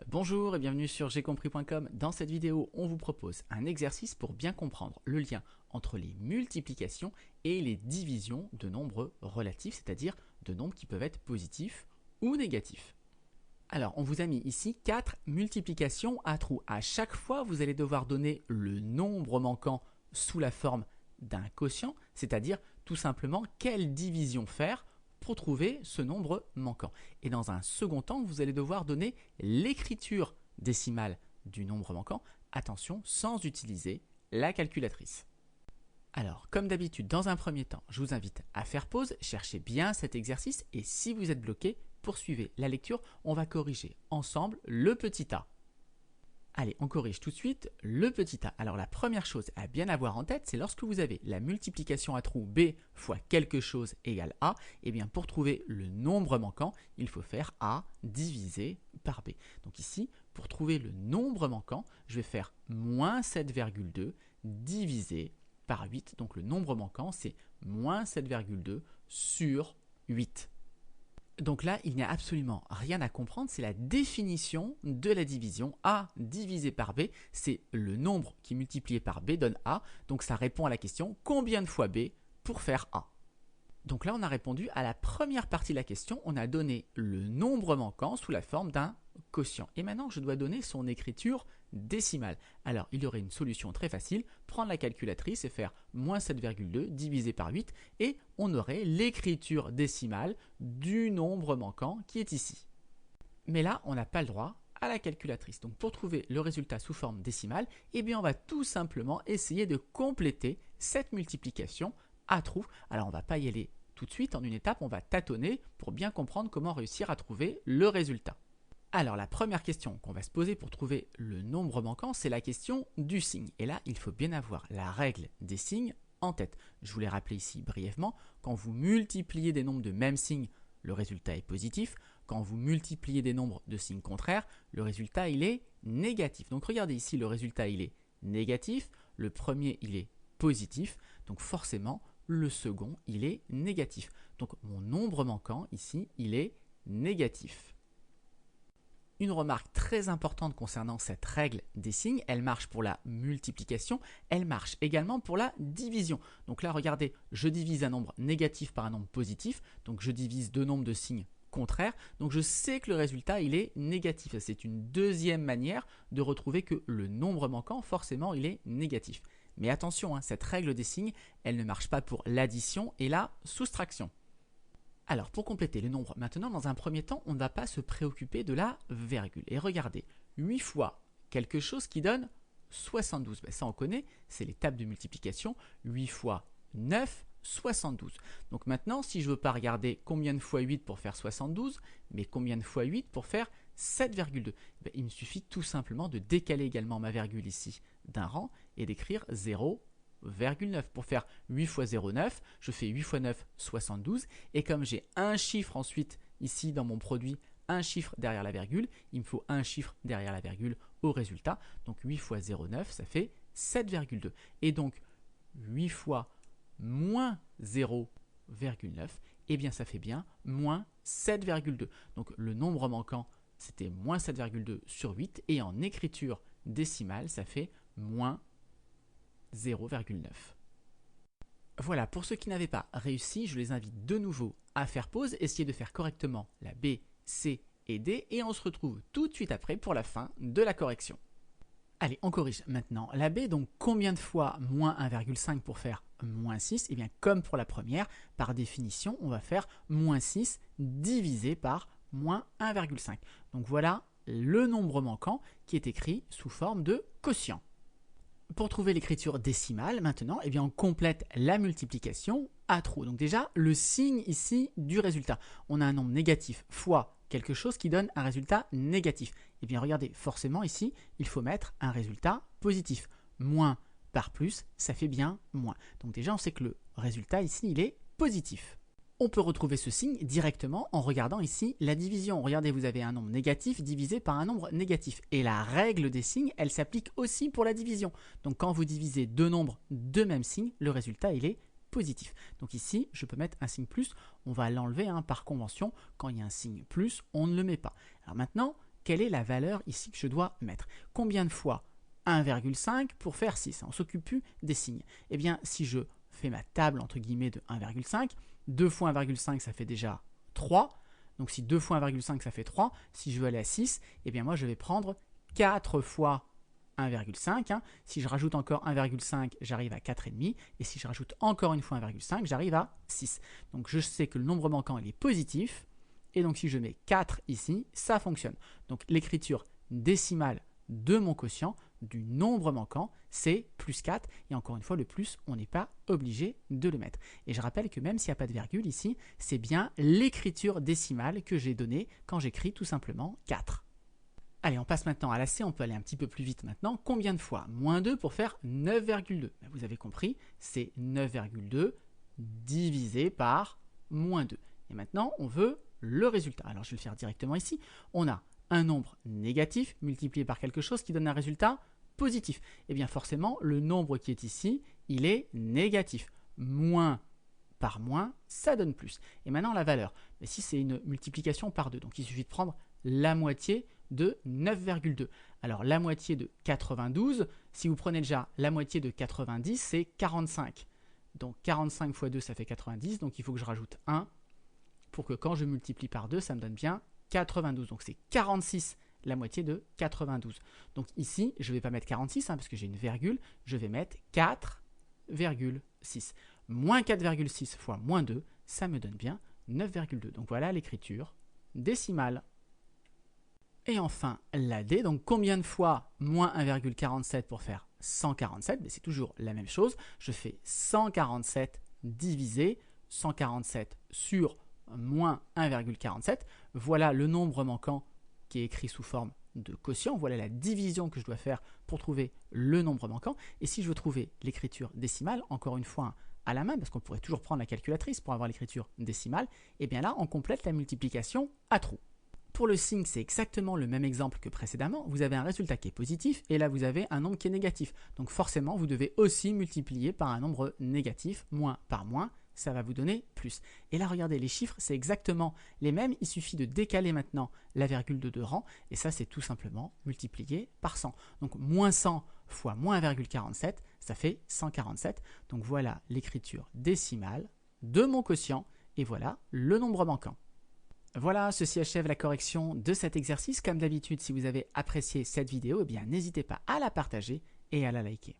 Bonjour et bienvenue sur gcompris.com. Dans cette vidéo, on vous propose un exercice pour bien comprendre le lien entre les multiplications et les divisions de nombres relatifs, c'est-à-dire de nombres qui peuvent être positifs ou négatifs. Alors, on vous a mis ici 4 multiplications à trous. À chaque fois, vous allez devoir donner le nombre manquant sous la forme d'un quotient, c'est-à-dire tout simplement quelle division faire pour trouver ce nombre manquant. Et dans un second temps, vous allez devoir donner l'écriture décimale du nombre manquant, attention, sans utiliser la calculatrice. Alors, comme d'habitude, dans un premier temps, je vous invite à faire pause, cherchez bien cet exercice et si vous êtes bloqué, poursuivez la lecture, on va corriger ensemble le petit a. Allez, on corrige tout de suite le petit a. Alors la première chose à bien avoir en tête, c'est lorsque vous avez la multiplication à trous b fois quelque chose égale a, et bien pour trouver le nombre manquant, il faut faire a divisé par b. Donc ici, pour trouver le nombre manquant, je vais faire moins 7,2 divisé par 8. Donc le nombre manquant, c'est moins 7,2 sur 8. Donc là, il n'y a absolument rien à comprendre, c'est la définition de la division. A divisé par B, c'est le nombre qui multiplié par B donne A. Donc ça répond à la question combien de fois B pour faire A. Donc là, on a répondu à la première partie de la question. On a donné le nombre manquant sous la forme d'un quotient. Et maintenant, je dois donner son écriture décimale. Alors, il y aurait une solution très facile. Prendre la calculatrice et faire moins 7,2 divisé par 8. Et on aurait l'écriture décimale du nombre manquant qui est ici. Mais là, on n'a pas le droit à la calculatrice. Donc, pour trouver le résultat sous forme décimale, eh bien, on va tout simplement essayer de compléter cette multiplication à trous. Alors, on ne va pas y aller tout de suite en une étape, on va tâtonner pour bien comprendre comment réussir à trouver le résultat. Alors la première question qu'on va se poser pour trouver le nombre manquant, c'est la question du signe. Et là, il faut bien avoir la règle des signes en tête. Je vous l'ai rappelé ici brièvement, quand vous multipliez des nombres de même signe, le résultat est positif. Quand vous multipliez des nombres de signes contraires, le résultat il est négatif. Donc regardez ici, le résultat il est négatif, le premier il est positif, donc forcément le second, il est négatif. Donc mon nombre manquant, ici, il est négatif. Une remarque très importante concernant cette règle des signes, elle marche pour la multiplication, elle marche également pour la division. Donc là, regardez, je divise un nombre négatif par un nombre positif, donc je divise deux nombres de signes contraires, donc je sais que le résultat, il est négatif. C'est une deuxième manière de retrouver que le nombre manquant, forcément, il est négatif. Mais attention, cette règle des signes, elle ne marche pas pour l'addition et la soustraction. Alors, pour compléter les nombres maintenant, dans un premier temps, on ne va pas se préoccuper de la virgule. Et regardez, 8 fois quelque chose qui donne 72. Ça, on connaît, c'est l'étape de multiplication. 8 fois 9, 72. Donc maintenant, si je ne veux pas regarder combien de fois 8 pour faire 72, mais combien de fois 8 pour faire 7,2, il me suffit tout simplement de décaler également ma virgule ici d'un rang et d'écrire 0,9. Pour faire 8 fois 0,9, je fais 8 fois 9, 72. Et comme j'ai un chiffre ensuite ici dans mon produit, un chiffre derrière la virgule, il me faut un chiffre derrière la virgule au résultat. Donc 8 fois 0,9, ça fait 7,2. Et donc 8 fois moins 0,9, eh bien ça fait bien moins 7,2. Donc le nombre manquant, c'était moins 7,2 sur 8. Et en écriture décimale, ça fait moins 0,9. Voilà, pour ceux qui n'avaient pas réussi, je les invite de nouveau à faire pause, essayer de faire correctement la B, C et D, et on se retrouve tout de suite après pour la fin de la correction. Allez, on corrige maintenant la B, donc combien de fois moins 1,5 pour faire moins 6? Eh bien, comme pour la première, par définition, on va faire moins 6 divisé par moins 1,5. Donc voilà le nombre manquant qui est écrit sous forme de quotient. Pour trouver l'écriture décimale, maintenant, eh bien, on complète la multiplication à trous. Donc déjà, le signe ici du résultat. On a un nombre négatif fois quelque chose qui donne un résultat négatif. Eh bien, regardez, forcément ici, il faut mettre un résultat positif. Moins par plus, ça fait bien moins. Donc déjà, on sait que le résultat ici, il est positif. On peut retrouver ce signe directement en regardant ici la division. Regardez, vous avez un nombre négatif divisé par un nombre négatif. Et la règle des signes, elle s'applique aussi pour la division. Donc quand vous divisez deux nombres de même signe, le résultat, il est positif. Donc ici, je peux mettre un signe plus. On va l'enlever par convention. Quand il y a un signe plus, on ne le met pas. Alors maintenant, quelle est la valeur ici que je dois mettre? Combien de fois 1,5 pour faire 6? On ne s'occupe plus des signes. Eh bien, si je fais ma table entre guillemets de 1,5, 2 fois 1,5 ça fait déjà 3. Donc si 2 fois 1,5 ça fait 3, si je veux aller à 6, eh bien moi je vais prendre 4 fois 1,5. Si je rajoute encore 1,5, j'arrive à 4,5. Et si je rajoute encore une fois 1,5, j'arrive à 6. Donc je sais que le nombre manquant il est positif. Et donc si je mets 4 ici, ça fonctionne. Donc l'écriture décimale de mon quotient, du nombre manquant, c'est plus 4. Et encore une fois, le plus, on n'est pas obligé de le mettre. Et je rappelle que même s'il n'y a pas de virgule ici, c'est bien l'écriture décimale que j'ai donnée quand j'écris tout simplement 4. Allez, on passe maintenant à la C, on peut aller un petit peu plus vite maintenant. Combien de fois moins 2 pour faire 9,2? Vous avez compris, c'est 9,2 divisé par moins 2. Et maintenant, on veut le résultat. Alors, je vais le faire directement ici. On a un nombre négatif multiplié par quelque chose qui donne un résultat positif. Et bien forcément, le nombre qui est ici, il est négatif. Moins par moins, ça donne plus. Et maintenant, la valeur. Mais si c'est une multiplication par 2, donc il suffit de prendre la moitié de 9,2. Alors, la moitié de 92, si vous prenez déjà la moitié de 90, c'est 45. Donc, 45 fois 2, ça fait 90. Donc, il faut que je rajoute 1 pour que quand je multiplie par 2, ça me donne bien 92. Donc, c'est 46 la moitié de 92. Donc, ici, je ne vais pas mettre 46 parce que j'ai une virgule. Je vais mettre 4,6. Moins 4,6 fois moins 2, ça me donne bien 9,2. Donc, voilà l'écriture décimale. Et enfin, la D, donc combien de fois moins 1,47 pour faire 147? C'est toujours la même chose. Je fais 147 divisé 147 sur moins 1,47. Voilà le nombre manquant qui est écrit sous forme de quotient. Voilà la division que je dois faire pour trouver le nombre manquant. Et si je veux trouver l'écriture décimale, encore une fois à la main, parce qu'on pourrait toujours prendre la calculatrice pour avoir l'écriture décimale, et bien là, on complète la multiplication à trous. Pour le signe, c'est exactement le même exemple que précédemment. Vous avez un résultat qui est positif et là, vous avez un nombre qui est négatif. Donc forcément, vous devez aussi multiplier par un nombre négatif. Moins par moins, ça va vous donner plus. Et là, regardez, les chiffres, c'est exactement les mêmes. Il suffit de décaler maintenant la virgule de 2 rangs. Et ça, c'est tout simplement multiplié par 100. Donc moins 100 fois moins 1,47, ça fait 147. Donc voilà l'écriture décimale de mon quotient. Et voilà le nombre manquant. Voilà, ceci achève la correction de cet exercice. Comme d'habitude, si vous avez apprécié cette vidéo, eh bien n'hésitez pas à la partager et à la liker.